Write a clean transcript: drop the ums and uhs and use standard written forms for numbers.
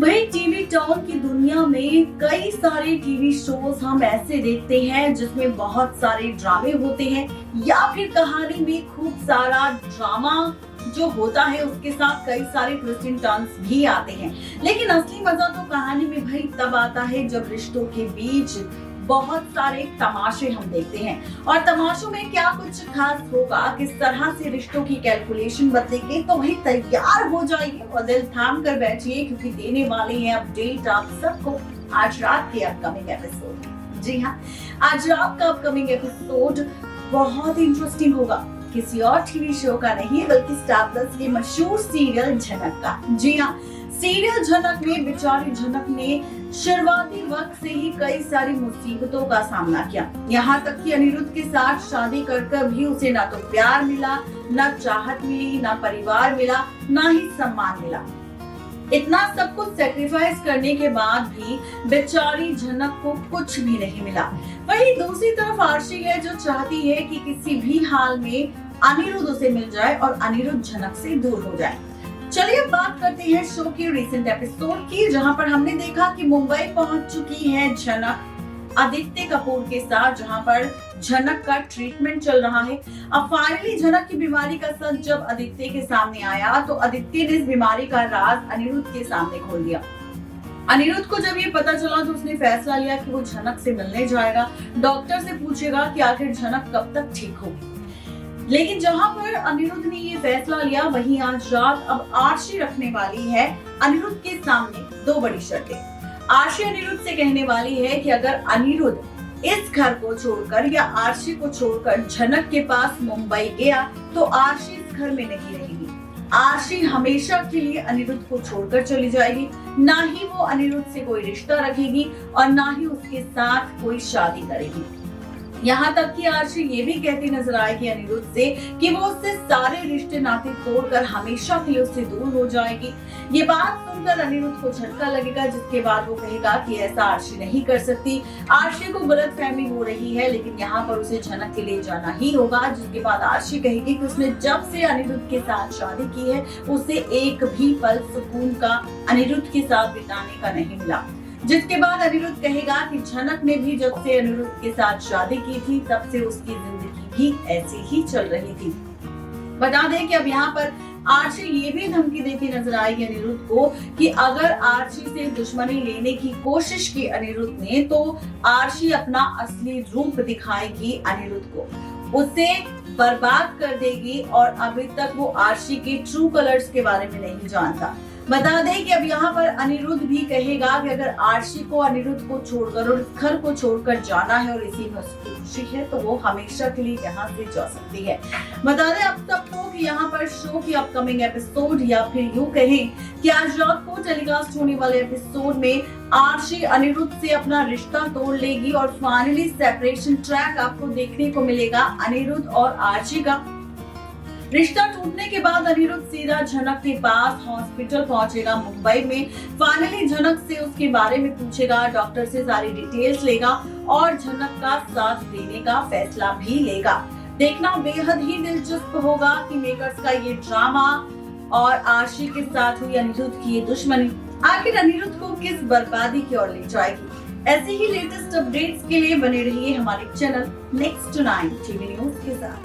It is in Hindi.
वही टीवी टॉक की दुनिया में कई सारे टीवी शोज हम ऐसे देखते हैं जिसमें बहुत सारे ड्रामे होते हैं या फिर कहानी में खूब सारा ड्रामा जो होता है उसके साथ कई सारे ट्विस्ट एंड टर्न्स भी आते हैं। लेकिन असली मजा तो कहानी में भाई तब आता है जब रिश्तों के बीच बहुत सारे तमाशे हम देखते हैं। और तमाशों में क्या कुछ खास होगा, किस तरह से रिश्तों की कैलकुलेशन बदलेगी, तो वही तैयार हो जाइए और दिल थाम कर बैठिए क्योंकि देने वाले हैं अपडेट आप सबको आज रात के अपकमिंग एपिसोड। जी हाँ, आज रात का अपकमिंग एपिसोड बहुत इंटरेस्टिंग होगा। किसी और टीवी शो का नहीं बल्कि स्टार प्लस के मशहूर सीरियल झनक का। जी हाँ, सीरियल झनक में बेचारी झनक ने शुरुआती वक्त से ही कई सारी मुसीबतों का सामना किया। यहाँ तक कि अनिरुद्ध के साथ शादी कर भी उसे ना तो प्यार मिला, ना चाहत मिली, ना परिवार मिला, ना ही सम्मान मिला। इतना सब कुछ सेक्रीफाइस करने के बाद भी बेचारी झनक को कुछ भी नहीं मिला। वहीं दूसरी तरफ आरशी है जो चाहती है कि किसी भी हाल में अनिरुद्ध उसे मिल जाए और अनिरुद्ध झनक से दूर हो जाए। चलिए अब बात करते हैं शो के रिसेंट एपिसोड की, जहां पर हमने देखा कि मुंबई पहुंच चुकी है झनक आदित्य कपूर के साथ, जहां पर झनक का ट्रीटमेंट चल रहा है। अब फाइनली झनक की बीमारी का सच जब आदित्य के सामने आया तो आदित्य ने इस बीमारी का राज अनिरुद्ध के सामने खोल दिया। अनिरुद्ध को जब ये पता चला तो उसने फैसला लिया कि वो झनक से मिलने जाएगा, डॉक्टर से पूछेगा कि आखिर झनक कब तक ठीक होगी। लेकिन जहां पर अनिरुद्ध ने ये फैसला लिया वहीं आज रात अब आरशी रखने वाली है अनिरुद्ध के सामने दो बड़ी शर्तें। आरशी अनिरुद्ध से कहने वाली है कि अगर अनिरुद्ध इस घर को छोड़कर या आरशी को छोड़कर झनक के पास मुंबई गया तो आरशी इस घर में नहीं रहेगी। आरशी हमेशा के लिए अनिरुद्ध को छोड़कर चली जाएगी, ना ही वो अनिरुद्ध से कोई रिश्ता रखेगी और ना ही उसके साथ कोई शादी करेगी। यहाँ तक कि आरशी ये भी कहती नजर आएगी अनिरुद्ध से कि वो उससे सारे रिश्ते नाते तोड़कर हमेशा के लिए उससे दूर हो जाएगी। ये बात सुनकर अनिरुद्ध को झटका लगेगा, जिसके बाद वो कहेगा कि ऐसा आरशी नहीं कर सकती। आरशी को गलतफहमी हो रही है, लेकिन यहाँ पर उसे झनक के लिए जाना ही होगा। जिसके बाद आरशी कहेगी कि उसने जब से अनिरुद्ध के साथ शादी की है उसे एक भी पल सुकून का अनिरुद्ध के साथ बिताने का नहीं मिला। जिसके बाद अनिरुद्ध कहेगा कि झनक ने भी जब से अनिरुद्ध के साथ शादी की थी तब से उसकी जिंदगी भी ऐसी ही चल रही थी। बता दें कि अब यहाँ पर आरशी ये भी धमकी देती नजर आएगी अनिरुद्ध को कि अगर आरशी से दुश्मनी लेने की कोशिश की अनिरुद्ध ने तो आरशी अपना असली रूप दिखाएगी अनिरुद्ध को, उसे बर्बाद कर देगी। और अभी तक वो आरशी के ट्रू कलर्स के बारे में नहीं जानता। बता दें कि अब यहाँ पर अनिरुद्ध भी कहेगा कि अगर आरशी को अनिरुद्ध को छोड़कर और घर को छोड़कर जाना है और इसी में उसकी खुशी है तो वो हमेशा के लिए यहाँ से जा सकती है। बता दें अब सबको कि यहाँ पर शो की अपकमिंग एपिसोड या फिर यूं कहें कि आज रात को टेलीकास्ट होने वाले एपिसोड में आरशी अनिरुद्ध से अपना रिश्ता तोड़ लेगी और फाइनली सेपरेशन ट्रैक आपको देखने को मिलेगा अनिरुद्ध और आरशी का। रिश्ता टूटने के बाद अनिरुद्ध सीधा झनक के पास हॉस्पिटल पहुंचेगा मुंबई में। फाइनली झनक से उसके बारे में पूछेगा, डॉक्टर से सारी डिटेल्स लेगा और झनक का साथ देने का फैसला भी लेगा। देखना बेहद ही दिलचस्प होगा कि मेकर्स का ये ड्रामा और आरशी के साथ हुई अनिरुद्ध की ये दुश्मनी आखिर अनिरुद्ध को किस बर्बादी की ओर ले जाएगी। ऐसे ही लेटेस्ट अपडेट्स के लिए बने रहिए हमारे चैनल नेक्स्ट 9 टीवी न्यूज के साथ।